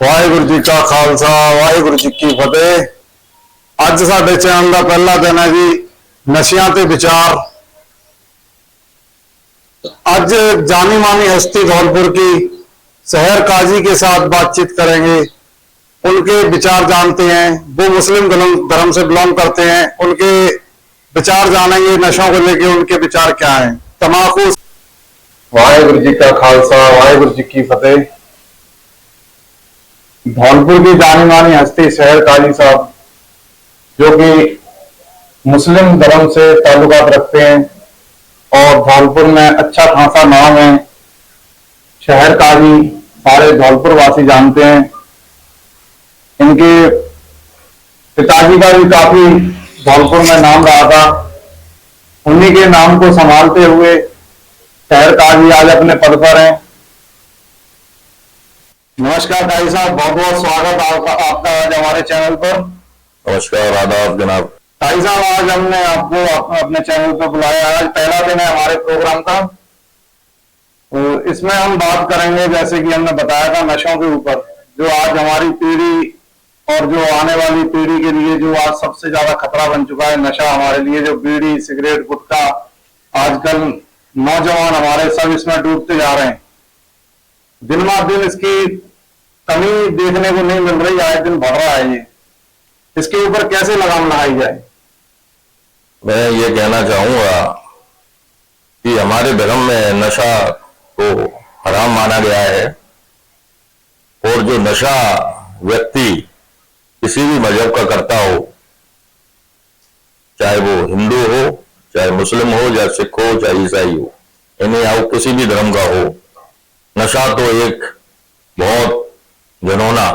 वाहिगुरु जी का खालसा वाहिगुरु जी की फतेह। अज साडे चैनल का पहला दिन है जी नशियां ते विचार। आज जानी मानी हस्ती धौलपुर की शहर काजी के साथ बातचीत करेंगे, उनके विचार जानते हैं। वो मुस्लिम धर्म से बिलोंग करते हैं, उनके विचार जानेंगे। नशों को लेके उनके विचार क्या हैं। तमाकू। वाहिगुरु जी का खालसा वाहिगुरु जी की फतेह। धौलपुर की जानी मानी हस्ती शहर काजी साहब, जो कि मुस्लिम धर्म से ताल्लुकात रखते हैं और धौलपुर में अच्छा खासा नाम है। शहर काजी सारे धौलपुर वासी जानते हैं। इनके पिताजी का भी काफी धौलपुर में नाम रहा था। उन्हीं के नाम को संभालते हुए शहर काजी आज अपने पद पर हैं। नमस्कार काजी साहब, बहुत बहुत स्वागत आपका आज हमारे चैनल पर। नमस्कार, आदाब जनाब। काजी साहब, आज हमने आपको अपने चैनल पर बुलाया। आज पहला दिन है हमारे प्रोग्राम का, तो इसमें हम बात करेंगे, जैसे कि हमने बताया था, नशों के ऊपर, जो आज हमारी पीढ़ी और जो आने वाली पीढ़ी के लिए जो आज सबसे ज्यादा खतरा बन चुका है नशा हमारे लिए। जो बीड़ी सिगरेट गुटखा, आजकल नौजवान हमारे सब इसमें डूबते जा रहे हैं। दिन ब दिन इसकी कमी देखने को नहीं मिल रही, आए दिन बढ़ रहा है ये। इसके ऊपर कैसे लगाम लगाई जाए? मैं ये कहना चाहूंगा कि हमारे धर्म में नशा को हराम माना गया है, और जो नशा व्यक्ति किसी भी मजहब का करता हो, चाहे वो हिंदू हो, चाहे मुस्लिम हो, चाहे सिख हो, चाहे ईसाई हो, यानी आओ किसी भी धर्म का हो, नशा तो एक बहुत घिनौना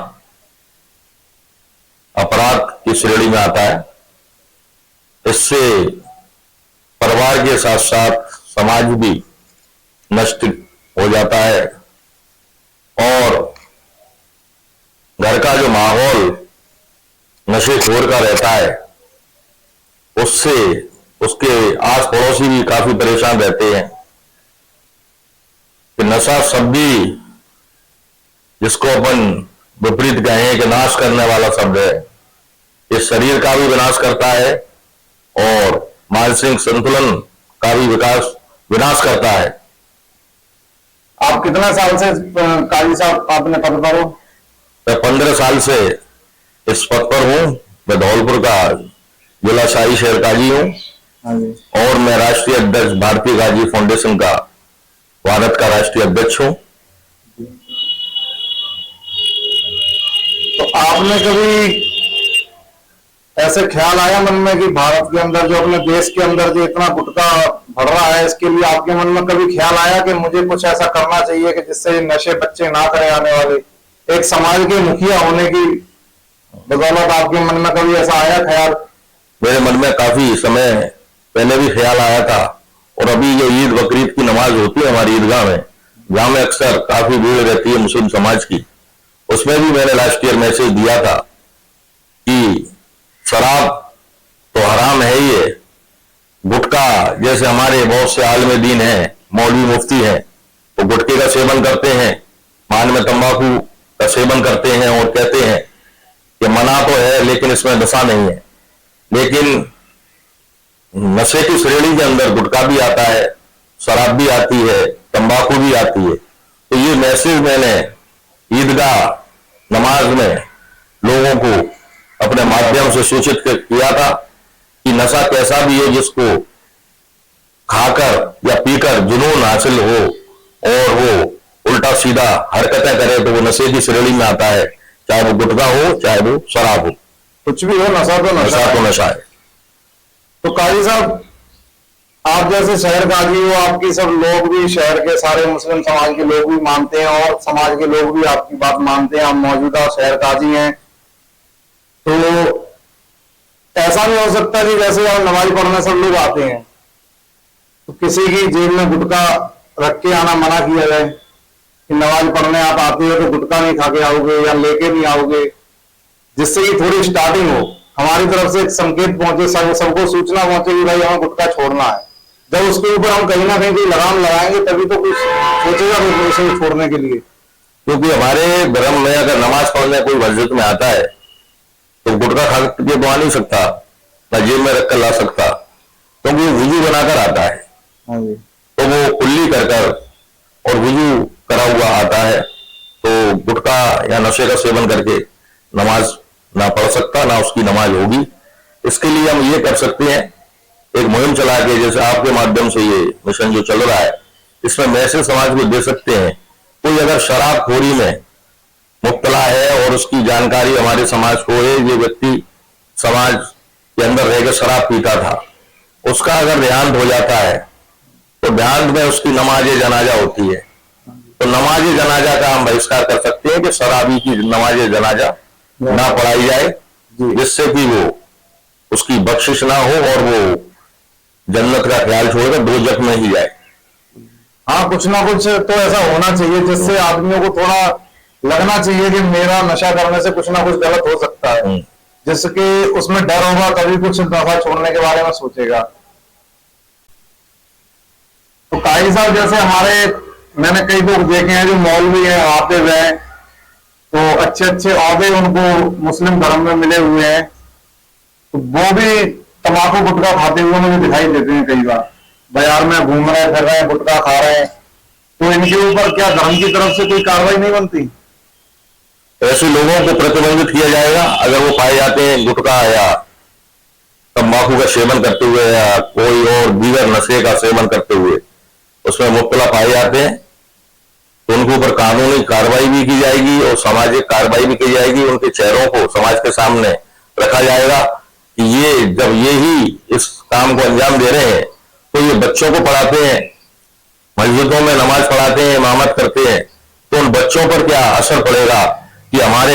अपराध की श्रेणी में आता है। इससे परिवार के साथ साथ समाज भी नष्ट हो जाता है, और घर का जो माहौल नशेखोर का रहता है, उससे उसके आस पड़ोसी भी काफी परेशान रहते हैं। कि नशा शब्द ही, जिसको अपन विपरीत कहें कि नाश करने वाला शब्द है, इस शरीर का भी विनाश करता है और मानसिक संतुलन का भी विनाश करता है। आप कितना साल से काजी साहब आपने पद पर हो? मैं 15 साल से इस पद पर हूँ। मैं धौलपुर का जिला शाही शहर काजी हूँ, और मैं राष्ट्रीय अध्यक्ष भारतीय काजी फाउंडेशन का भारत का राष्ट्रीय अध्यक्ष हूँ। तो आपने कभी ऐसे ख्याल आया मन में कि भारत के अंदर, जो अपने देश के अंदर जो इतना गुटखा बढ़ रहा है, इसके लिए आपके मन में कभी ख्याल आया कि मुझे कुछ ऐसा करना चाहिए कि जिससे नशे बच्चे ना करें आने वाले? एक समाज के मुखिया होने की बदौलत आपके मन में कभी ऐसा आया ख्याल? मेरे मन में काफी समय पहले भी ख्याल आया था, और अभी जो ईद बकरीद की नमाज होती है हमारी ईदगाह में, जहां में अक्सर काफी भीड़ रहती है मुस्लिम समाज की, उसमें भी मैंने लास्ट ईयर मैसेज दिया था कि शराब तो हराम है ही है, गुटखा जैसे हमारे बहुत से आलिम दीन हैं, मौलवी मुफ्ती हैं, तो गुटखे का सेवन करते हैं, पान में तंबाकू का सेवन करते हैं, और कहते हैं कि मना तो है लेकिन इसमें नशा नहीं है। लेकिन नशे की श्रेणी के अंदर गुटखा भी आता है, शराब भी आती है, तंबाकू भी आती है। तो ये मैसेज मैंने ईदगाह नमाज में लोगों को अपने माध्यम से सूचित किया था कि नशा कैसा भी है, जिसको खाकर या पीकर जुनून हासिल हो और वो उल्टा सीधा हरकतें करे, तो वो नशे की श्रेणी में आता है। चाहे वो गुटखा हो, चाहे वो शराब हो, कुछ भी हो, नशा तो नशा है। तो काजी साहब, आप जैसे शहर काजी हो, आपकी सब लोग भी, शहर के सारे मुस्लिम समाज के लोग भी मानते हैं और समाज के लोग भी आपकी बात मानते हैं। आप मौजूदा शहर काजी हैं, तो ऐसा नहीं हो सकता कि जैसे आप नमाज पढ़ने सब लोग आते हैं तो किसी की जेब में गुटखा रख के आना मना किया जाए कि नमाज पढ़ने आप आते हो तो गुटखा नहीं खा के आओगे या लेके नहीं आओगे, जिससे कि थोड़ी स्टार्टिंग हो, हमारी तरफ से एक संकेत पहुंचे, सबको सूचना पहुंचे कि भाई हमें गुटखा छोड़ना है। जब उसके ऊपर हम कहीं ना कहीं कोई लगाम लगाएंगे तभी तो कुछ सोचेगा उसे छोड़ने के लिए। क्योंकि हमारे धर्म में अगर नमाज पढ़ने कोई मस्जिद में आता है तो गुटखा खा के तो आ नहीं सकता, ना जेब में रखकर ला सकता, क्योंकि वो वुजू बनाकर आता है। हाँ जी। तो वो कुल्ली कर और वुजू करा हुआ आता है, तो गुटखा या नशे का सेवन करके नमाज ना पढ़ सकता, ना उसकी नमाज होगी। इसके लिए हम ये कर सकते हैं, एक मुहिम चला के, जैसे आपके माध्यम से ये मिशन जो चल रहा है, इसमें मैसेज समाज को दे सकते हैं। कोई अगर शराबखोरी में मुब्तला है और उसकी जानकारी हमारे समाज को है, ये व्यक्ति समाज के अंदर रहकर शराब पीता था, उसका अगर देहांत हो जाता है तो देहांत में उसकी नमाज जनाजा होती है, तो नमाज जनाजा का हम बहिष्कार कर सकते हैं कि शराबी की नमाज जनाजा ना पढ़ाई जाए, जिससे कि वो उसकी बख्शिश ना हो और वो जन्नत का ख्याल छोड़कर दोजख में ही जाए। हाँ, कुछ ना कुछ तो ऐसा होना चाहिए जिससे आदमियों को थोड़ा लगना चाहिए कि मेरा नशा करने से कुछ ना कुछ गलत हो सकता है, जिसके उसमें डर होगा तभी कुछ नशा छोड़ने के बारे में सोचेगा। तो काजी साहब, जैसे हमारे मैंने कई लोग देखे हैं जो मौलवी हैं, हाफिज हैं, तो अच्छे अच्छे औहदे उनको मुस्लिम धर्म में मिले हुए हैं, तो वो भी तंबाकू गुटखा खाते हुए मुझे दिखाई देते हैं। कई बार बाजार में घूम रहे फिर रहे हैं, गुटखा खा रहे हैं, तो इनके ऊपर क्या धर्म की तरफ से कोई कार्रवाई नहीं बनती? ऐसे लोगों को प्रतिबंधित किया जाएगा अगर वो पाए जाते हैं गुटखा या तंबाकू का सेवन करते हुए या कोई और दीगर नशे का सेवन करते हुए उसमें मुब्तला पाए जाते हैं, तो उनके ऊपर कानूनी कार्रवाई भी की जाएगी और सामाजिक कार्रवाई भी की जाएगी। उनके चेहरों को समाज के सामने रखा जाएगा कि ये जब ये ही इस काम को अंजाम दे रहे हैं तो ये बच्चों को पढ़ाते हैं, मस्जिदों में नमाज पढ़ाते हैं, इमामत करते हैं, तो उन बच्चों पर क्या असर पड़ेगा कि हमारे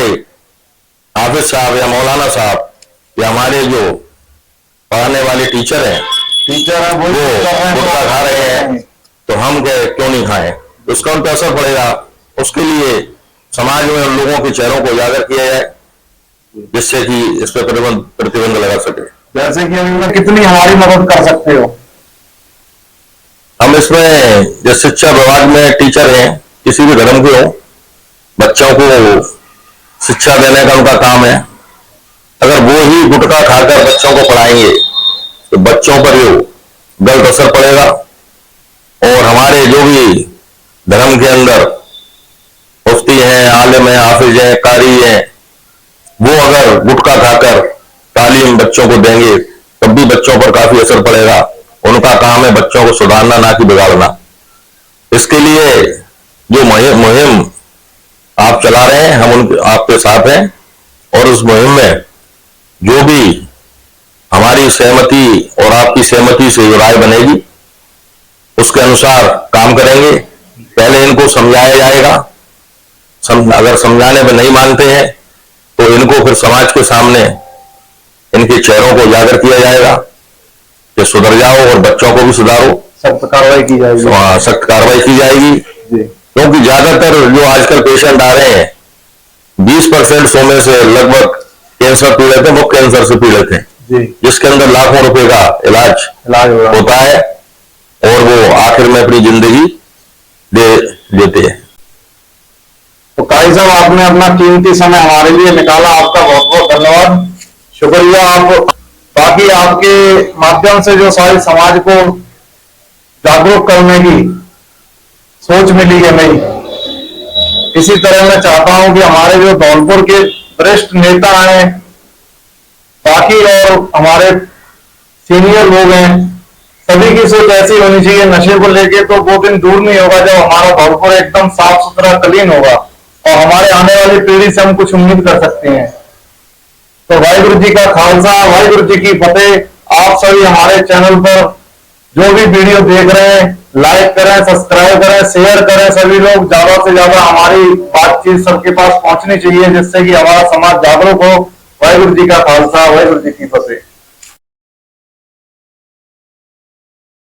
हाफिज साहब या मौलाना साहब या हमारे जो पढ़ाने वाले टीचर हैं वो गुटखा खा रहे हैं, तो हम क्यों नहीं खाएं? उसका उन पर असर पड़ेगा। उसके लिए समाज में उन लोगों के चेहरों को उजागर किया जाए जिससे कि इस पर प्रतिबंध लगा सके। जैसे कि अभी कितनी हमारी मदद कर सकते हो? हम इसमें जो शिक्षा विभाग में टीचर हैं, किसी भी धर्म के हो, बच्चों को शिक्षा देने का उनका काम है। अगर वो ही गुटखा खाकर बच्चों को पढ़ाएंगे तो बच्चों पर जो गलत असर पड़ेगा और हमारे जो भी धर्म के अंदर मुफ्ती हैं, आलिम हैं, हाफिज हैं, कारी हैं, वो अगर गुटखा खाकर तालीम बच्चों को देंगे तब भी बच्चों पर काफी असर पड़ेगा। उनका काम है बच्चों को सुधारना, ना कि बिगाड़ना। इसके लिए जो मुहिम आप चला रहे हैं, हम आपके साथ हैं और उस मुहिम में जो भी हमारी सहमति और आपकी सहमति से जो राय बनेगी उसके अनुसार काम करेंगे। पहले इनको समझाया जाएगा, अगर समझाने में नहीं मानते हैं तो इनको फिर समाज के सामने इनके चेहरों को उजागर किया जाएगा कि सुधर जाओ और बच्चों को भी सुधारो। सख्त कार्रवाई की जाएगी। सख्त कार्रवाई की जाएगी, क्योंकि ज्यादातर जो आजकल पेशेंट आ रहे हैं 20% 100 में से लगभग कैंसर पीड़ित है, मुख कैंसर से पीड़ित है, जिसके अंदर लाखों रुपए का इलाज होता है और वो आखिर में अपनी जिंदगी दे देते हैं। तो काजी साहब, आपने अपना कीमती समय हमारे लिए निकाला, आपका बहुत बहुत धन्यवाद, शुक्रिया। आप बाकी आपके माध्यम से जो सारे समाज को जागरूक करने की सोच मिली है नहीं, इसी तरह मैं चाहता हूं कि हमारे जो धौलपुर के वरिष्ठ नेता हैं बाकी और हमारे सीनियर लोग हैं, सभी की सोच ऐसी होनी चाहिए नशे को लेके, तो वो दिन दूर नहीं होगा जब हमारा धौलपुर एकदम साफ सुथरा क्लीन होगा और हमारे आने वाली पीढ़ी से हम कुछ उम्मीद कर सकते हैं। तो वाहिगुरु जी का खालसा, वाहिगुरु जी की फतेह। आप सभी हमारे चैनल पर जो भी वीडियो देख रहे हैं लाइक करें, सब्सक्राइब करें, शेयर करें। सभी लोग ज्यादा से ज्यादा हमारी बातचीत सबके पास पहुंचनी चाहिए जिससे कि हमारा समाज जागरूक हो। वाहिगुरु जी का खालसा, वाहिगुरु जी की फतेह।